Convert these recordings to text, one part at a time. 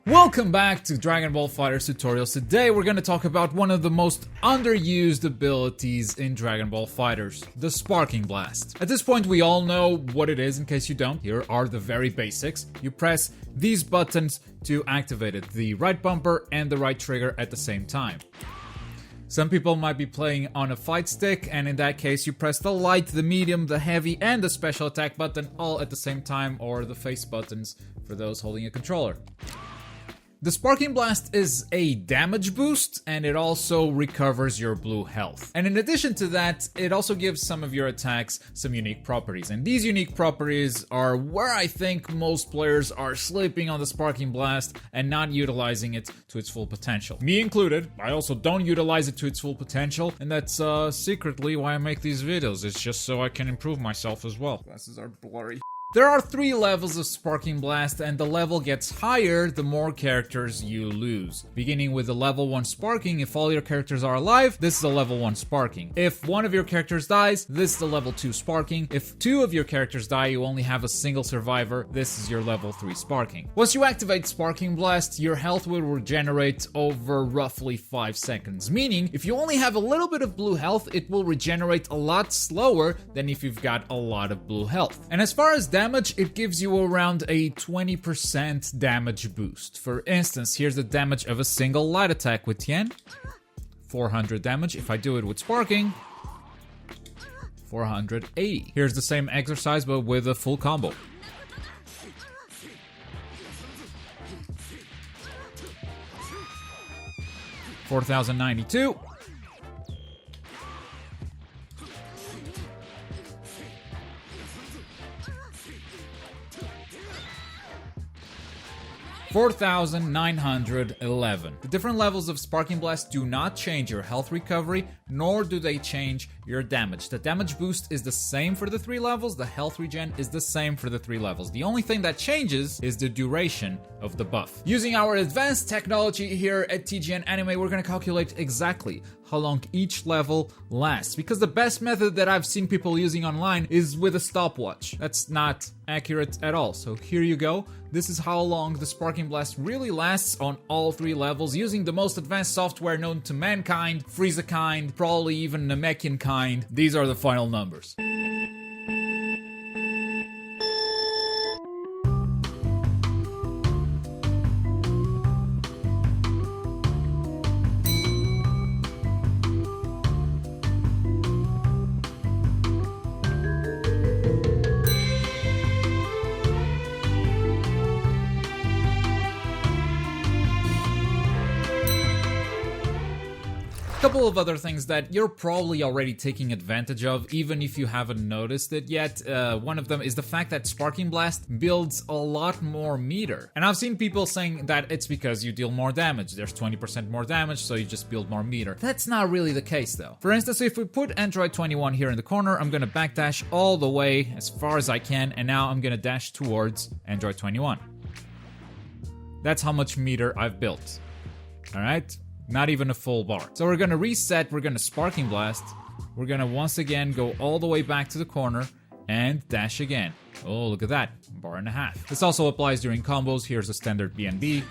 Welcome back to Dragon Ball FighterZ tutorials. Today we're going to talk about one of the most underused abilities in Dragon Ball FighterZ, the Sparking Blast. At this point we all know what it is in case you don't. Here are the very basics. You press these buttons to activate it, the right bumper and the right trigger at the same time. Some people might be playing on a fight stick, and in that case you press the light, the medium, the heavy, and the special attack button all at the same time, or the face buttons for those holding a controller. The Sparking Blast is a damage boost, and it also recovers your blue health. And in addition to that, it also gives some of your attacks some unique properties. And these unique properties are where I think most players are sleeping on the Sparking Blast and not utilizing it to its full potential. Me included, I also don't utilize it to its full potential, and that's secretly why I make these videos. It's just so I can improve myself as well. Glasses are blurry. There are 3 levels of Sparking Blast, and the level gets higher the more characters you lose. Beginning with the level 1 Sparking, if all your characters are alive, this is a level 1 Sparking. If one of your characters dies, this is a level 2 Sparking. If 2 of your characters die, you only have a single survivor, this is your level 3 Sparking. Once you activate Sparking Blast, your health will regenerate over roughly 5 seconds. Meaning, if you only have a little bit of blue health, it will regenerate a lot slower than if you've got a lot of blue health. And as far as damage, it gives you around a 20% damage boost. For instance, here's the damage of a single light attack with Tien. 400 damage. If I do it with Sparking, 480. Here's the same exercise but with a full combo. $4,092. 4,911. The different levels of Sparking Blast do not change your health recovery, nor do they change your damage. The damage boost is the same for the 3 levels, the health regen is the same for the 3 levels. The only thing that changes is the duration of the buff. Using our advanced technology here at TGN Anime, we're gonna calculate exactly how long each level lasts, because the best method that I've seen people using online is with a stopwatch. That's not accurate at all. So here you go. This is how long the Sparking Blast really lasts on all 3 levels, using the most advanced software known to mankind, Frieza kind, probably even Namekian kind. These are the final numbers. Couple of other things that you're probably already taking advantage of, even if you haven't noticed it yet. One of them is the fact that Sparking Blast builds a lot more meter. And I've seen people saying that it's because you deal more damage. There's 20% more damage, so you just build more meter. That's not really the case though. For instance, if we put Android 21 here in the corner, I'm gonna backdash all the way as far as I can, and now I'm gonna dash towards Android 21. That's how much meter I've built. Alright? Not even a full bar. So we're gonna reset, we're gonna Sparking Blast, we're gonna once again go all the way back to the corner and dash again. Oh, look at that, 1.5 bars. This also applies during combos. Here's a standard BNB.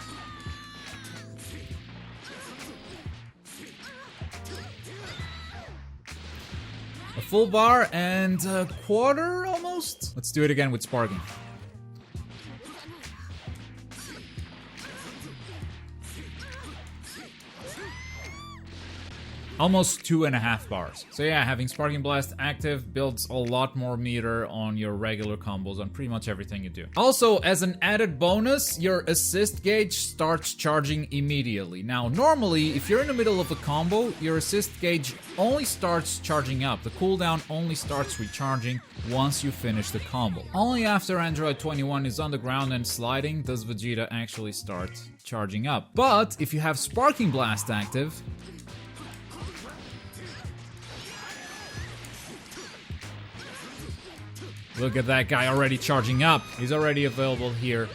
A full bar and a quarter almost. Let's do it again with Sparking. Almost 2.5 bars. So yeah, having Sparking Blast active builds a lot more meter on your regular combos on pretty much everything you do. Also, as an added bonus, your assist gauge starts charging immediately. Now, normally, if you're in the middle of a combo, your assist gauge only starts charging up. The cooldown only starts recharging once you finish the combo. Only after Android 21 is on the ground and sliding does Vegeta actually start charging up. But if you have Sparking Blast active, look at that guy already charging up. He's already available here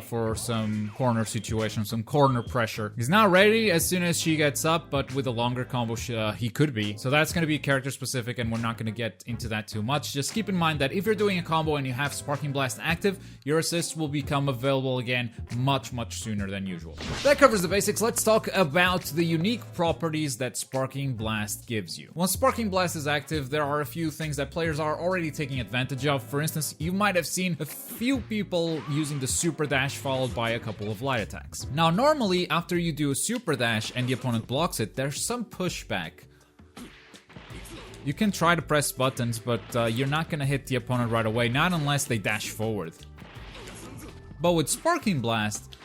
for some corner situation, some corner pressure. He's not ready as soon as she gets up, but with a longer combo, he could be. So that's going to be character specific, and we're not going to get into that too much. Just keep in mind that if you're doing a combo and you have Sparking Blast active, your assists will become available again much sooner than usual. That covers the basics. Let's talk about the unique properties that Sparking Blast gives you. When Sparking Blast is active, there are a few things that players are already taking advantage of. For instance, you might have seen a few people using the super dash followed by a couple of light attacks. Now, normally after you do a super dash and the opponent blocks it, there's some pushback. You can try to press buttons, but you're not gonna hit the opponent right away, not unless they dash forward. But with Sparking Blast,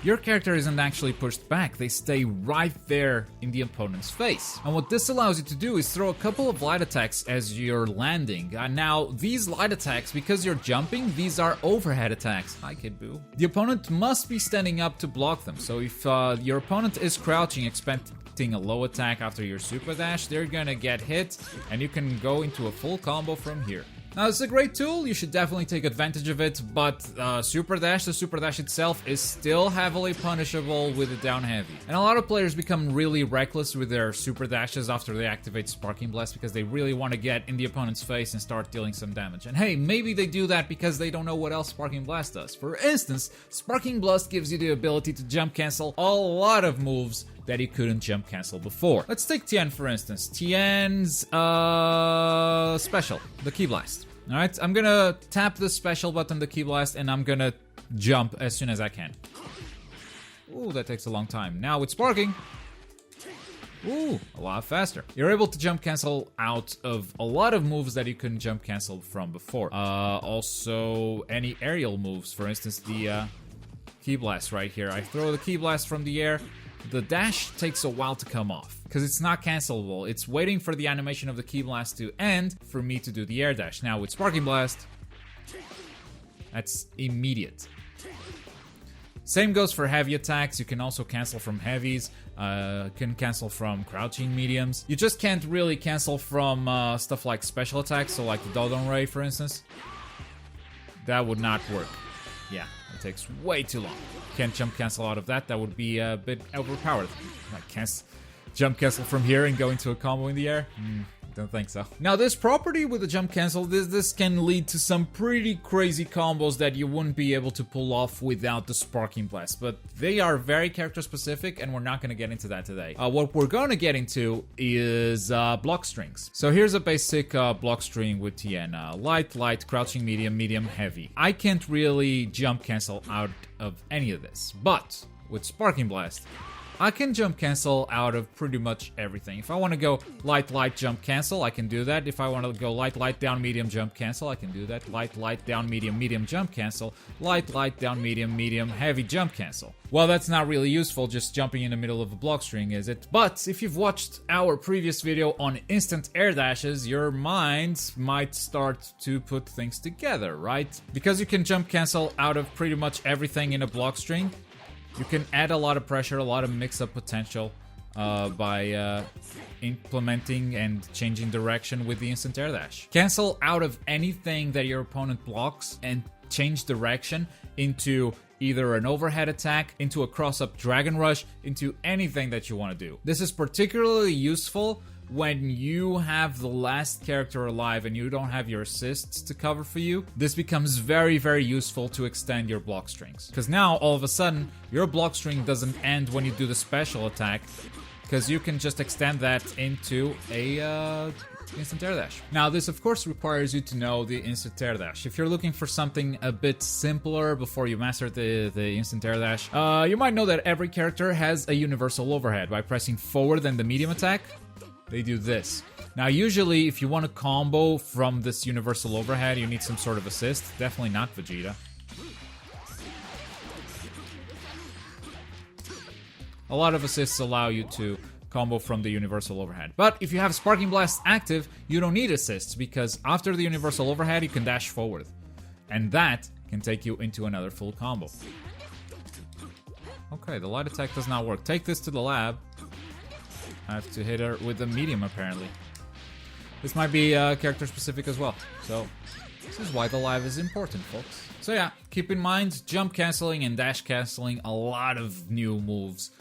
your character isn't actually pushed back, they stay right there in the opponent's face. And what this allows you to do is throw a couple of light attacks as you're landing. Now, these light attacks, because you're jumping, these are overhead attacks. Hi, Kid Boo. The opponent must be standing up to block them, so if your opponent is crouching, expecting a low attack after your super dash, they're gonna get hit, and you can go into a full combo from here. Now, it's a great tool, you should definitely take advantage of it, but the super dash itself is still heavily punishable with a down heavy. And a lot of players become really reckless with their super dashes after they activate Sparking Blast because they really want to get in the opponent's face and start dealing some damage. And hey, maybe they do that because they don't know what else Sparking Blast does. For instance, Sparking Blast gives you the ability to jump cancel a lot of moves that you couldn't jump cancel before. Let's take Tien for instance. Tien's special, the Ki Blast. Alright, I'm gonna tap the special button, the Ki Blast, and I'm gonna jump as soon as I can. Ooh, that takes a long time. Now with Sparking, ooh, a lot faster. You're able to jump cancel out of a lot of moves that you couldn't jump cancel from before. Also, any aerial moves, for instance, the Ki Blast right here. I throw the Ki Blast from the air. The dash takes a while to come off because it's not cancelable. It's waiting for the animation of the Ki Blast to end for me to do the air dash. Now with Sparking Blast, that's immediate. Same goes for heavy attacks. You can also cancel from heavies. Can cancel from crouching mediums. You just can't really cancel from stuff like special attacks, so like the Dodon Ray, for instance. That would not work. Yeah, it takes way too long. Can't jump cancel out of that. That would be a bit overpowered. I can't jump cancel from here and go into a combo in the air. Don't think so. Now this property with the jump cancel, this can lead to some pretty crazy combos that you wouldn't be able to pull off without the Sparking Blast, but they are very character specific and we're not going to get into that today. What we're going to get into is block strings. So here's a basic block string with Tien. Light, crouching medium, heavy. I can't really jump cancel out of any of this, but with Sparking Blast, I can jump cancel out of pretty much everything. If I want to go light, jump cancel, I can do that. If I want to go light, down, medium, jump cancel, I can do that. Light, down, medium, jump cancel. Light, down, medium, heavy, jump cancel. Well, that's not really useful, just jumping in the middle of a block string, is it? But if you've watched our previous video on instant air dashes, your mind might start to put things together, right? Because you can jump cancel out of pretty much everything in a block string, you can add a lot of pressure, a lot of mix-up potential by implementing and changing direction with the instant air dash. Cancel out of anything that your opponent blocks and change direction into either an overhead attack, into a cross-up dragon rush, into anything that you want to do. This is particularly useful when you have the last character alive and you don't have your assists to cover for you. This becomes very useful to extend your block strings. Because now, all of a sudden, your block string doesn't end when you do the special attack, because you can just extend that into a instant air dash. Now, this of course requires you to know the instant air dash. If you're looking for something a bit simpler before you master the instant air dash, you might know that every character has a universal overhead. By pressing forward and the medium attack, they do this. Now, usually, if you want to combo from this universal overhead, you need some sort of assist. Definitely not Vegeta. A lot of assists allow you to combo from the universal overhead. But if you have Sparking Blast active, you don't need assists, because after the universal overhead, you can dash forward. And that can take you into another full combo. Okay, the light attack does not work. Take this to the lab. I have to hit her with the medium, apparently. This might be character specific as well. So, this is why the lab is important, folks. So yeah, keep in mind, jump canceling and dash canceling, a lot of new moves.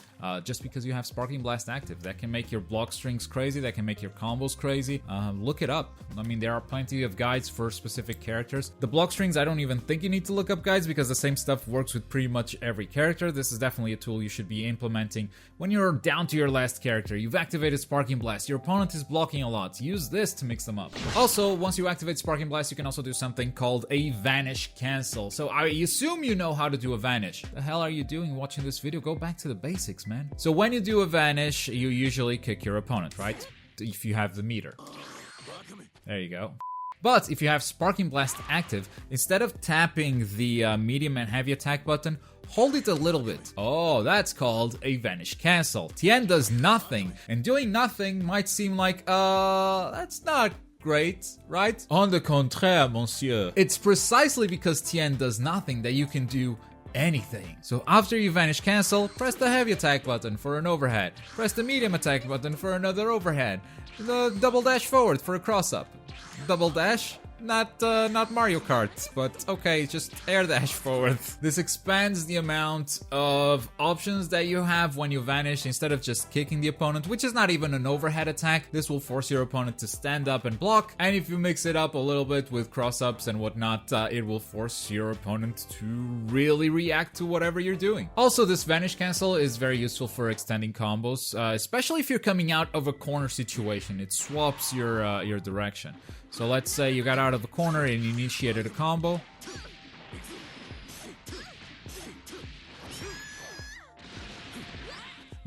Just because you have Sparking Blast active. That can make your block strings crazy, that can make your combos crazy. Look it up. I mean, there are plenty of guides for specific characters. The block strings, I don't even think you need to look up guides because the same stuff works with pretty much every character. This is definitely a tool you should be implementing when you're down to your last character. You've activated Sparking Blast, your opponent is blocking a lot. Use this to mix them up. Also, once you activate Sparking Blast, you can also do something called a Vanish Cancel. So I assume you know how to do a Vanish. The hell are you doing watching this video? Go back to the basics, man. So when you do a Vanish, you usually kick your opponent, right? If you have the meter. There you go. But if you have Sparking Blast active, instead of tapping the medium and heavy attack button, hold it a little bit. Oh, that's called a Vanish Cancel. Tien does nothing, and doing nothing might seem like, that's not great, right? On the contraire, monsieur. It's precisely because Tien does nothing that you can do anything. So after you Vanish Cancel, press the heavy attack button for an overhead. Press the medium attack button for another overhead. The double dash forward for a cross up. Double dash? Not Mario Kart, but okay, just air dash forward. This expands the amount of options that you have when you vanish instead of just kicking the opponent, which is not even an overhead attack. This will force your opponent to stand up and block, and if you mix it up a little bit with cross-ups and whatnot, it will force your opponent to really react to whatever you're doing. Also, this Vanish Cancel is very useful for extending combos, especially if you're coming out of a corner situation. It swaps your direction. So let's say you got out of the corner and you initiated a combo.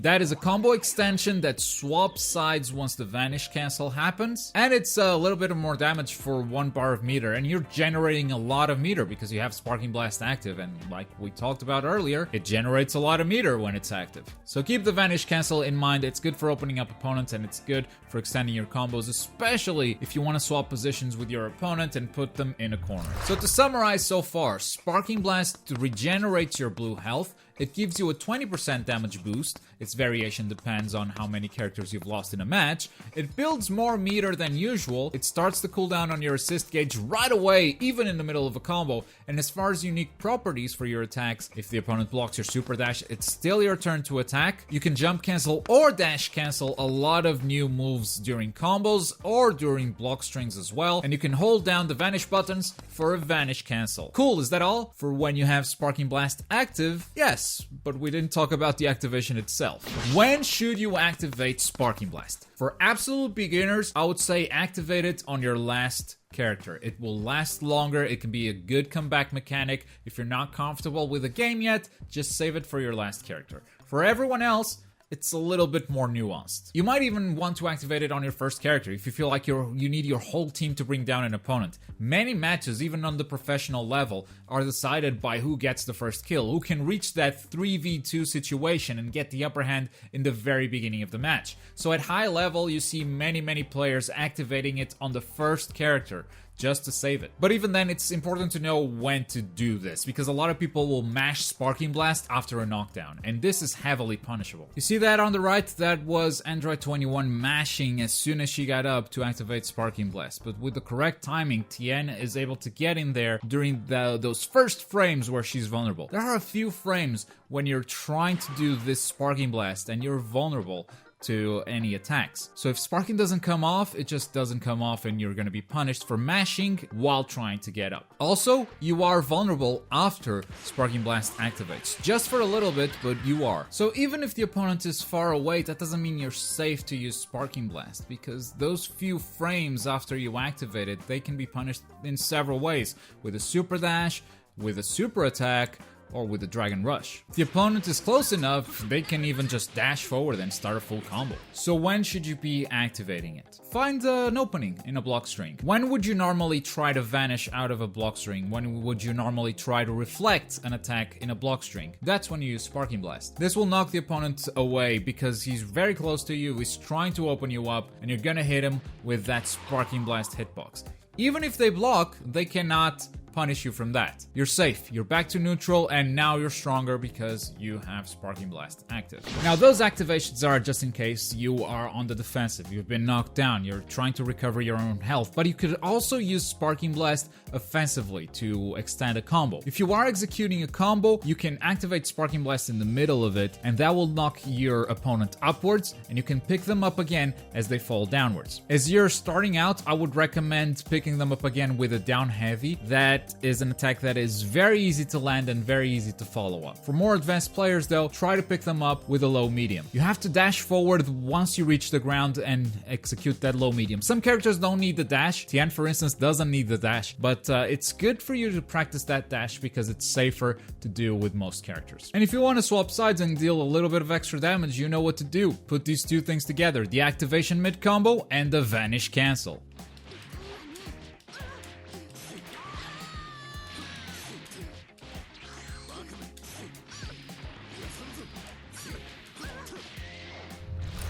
That is a combo extension that swaps sides once the Vanish Cancel happens, and it's a little bit more damage for 1 bar of meter, and you're generating a lot of meter because you have Sparking Blast active, and like we talked about earlier, it generates a lot of meter when it's active. So keep the Vanish Cancel in mind. It's good for opening up opponents, and it's good for extending your combos, especially if you want to swap positions with your opponent and put them in a corner. So to summarize so far, Sparking Blast regenerates your blue health. It gives you a 20% damage boost. Its variation depends on how many characters you've lost in a match. It builds more meter than usual. It starts the cooldown on your assist gauge right away, even in the middle of a combo. And as far as unique properties for your attacks, if the opponent blocks your super dash, it's still your turn to attack. You can jump cancel or dash cancel a lot of new moves during combos or during block strings as well. And you can hold down the vanish buttons for a Vanish Cancel. Cool, is that all? For when you have Sparking Blast active? Yes. But we didn't talk about the activation itself. When should you activate Sparking Blast? For absolute beginners, I would say activate it on your last character. It will last longer. It can be a good comeback mechanic. If you're not comfortable with the game yet, just save it for your last character. For everyone else, it's a little bit more nuanced. You might even want to activate it on your first character if you feel like you need your whole team to bring down an opponent. Many matches, even on the professional level, are decided by who gets the first kill, who can reach that 3v2 situation and get the upper hand in the very beginning of the match. So at high level, you see many players activating it on the first character, just to save it. But even then, it's important to know when to do this, because a lot of people will mash Sparking Blast after a knockdown, and this is heavily punishable. You see that on the right? That was Android 21 mashing as soon as she got up to activate Sparking Blast, but with the correct timing, Tien is able to get in there during those first frames where she's vulnerable. There are a few frames when you're trying to do this Sparking Blast and you're vulnerable to any attacks. So if sparking doesn't come off, it just doesn't come off and you're gonna be punished for mashing while trying to get up. Also, you are vulnerable after Sparking Blast activates. Just for a little bit, but you are. So even if the opponent is far away, that doesn't mean you're safe to use Sparking Blast, because those few frames after you activate it, they can be punished in several ways. With a super dash, with a super attack, or with a Dragon Rush. If the opponent is close enough, they can even just dash forward and start a full combo. So when should you be activating it? Find an opening in a block string. When would you normally try to vanish out of a block string? When would you normally try to reflect an attack in a block string? That's when you use Sparking Blast. This will knock the opponent away because he's very close to you, he's trying to open you up, and you're gonna hit him with that Sparking Blast hitbox. Even if they block, they cannot punish you from that. You're safe, you're back to neutral, and now you're stronger because you have Sparking Blast active. Now those activations are just in case you are on the defensive, you've been knocked down, you're trying to recover your own health, but you could also use Sparking Blast offensively to extend a combo. If you are executing a combo, you can activate Sparking Blast in the middle of it, and that will knock your opponent upwards, and you can pick them up again as they fall downwards. As you're starting out, I would recommend picking them up again with a down heavy. That is an attack that is very easy to land and very easy to follow up. For more advanced players though, try to pick them up with a low medium. You have to dash forward once you reach the ground and execute that low medium. Some characters don't need the dash. Tien, for instance, doesn't need the dash, but it's good for you to practice that dash because it's safer to do with most characters. And if you want to swap sides and deal a little bit of extra damage, you know what to do. Put these two things together, the activation mid combo and the Vanish Cancel.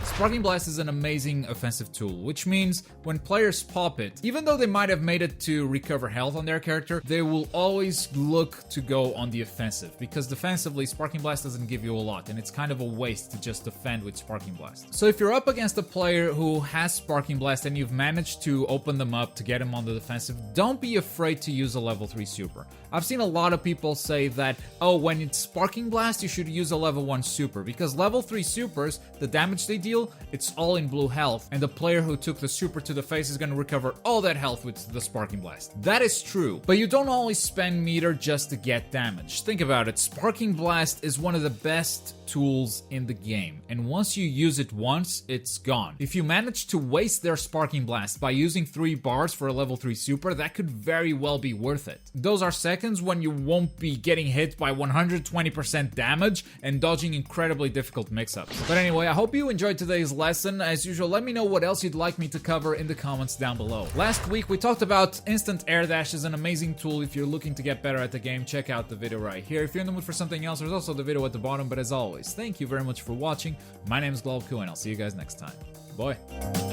Sparking Blast is an amazing offensive tool, which means when players pop it, even though they might have made it to recover health on their character, they will always look to go on the offensive, because defensively, Sparking Blast doesn't give you a lot, and it's kind of a waste to just defend with Sparking Blast. So if you're up against a player who has Sparking Blast and you've managed to open them up to get him on the defensive, don't be afraid to use a level 3 super. I've seen a lot of people say that, oh, when it's Sparking Blast, you should use a level 1 super, because level 3 supers, the damage they deal, it's all in blue health, and the player who took the super to the face is going to recover all that health with the Sparking Blast. That is true, but you don't always spend meter just to get damage. Think about it, Sparking Blast is one of the best tools in the game, and once you use it once, it's gone. If you manage to waste their Sparking Blast by using 3 bars for a level 3 super, that could very well be worth it. Those are seconds when you won't be getting hit by 120% damage and dodging incredibly difficult mix-ups. But anyway, I hope you enjoyed today's lesson. As usual, let me know what else you'd like me to cover in the comments down below. Last week, we talked about instant air dash is an amazing tool if you're looking to get better at the game. Check out the video right here. If you're in the mood for something else, there's also the video at the bottom, but as always, thank you very much for watching. My name is Globku, and I'll see you guys next time. Bye.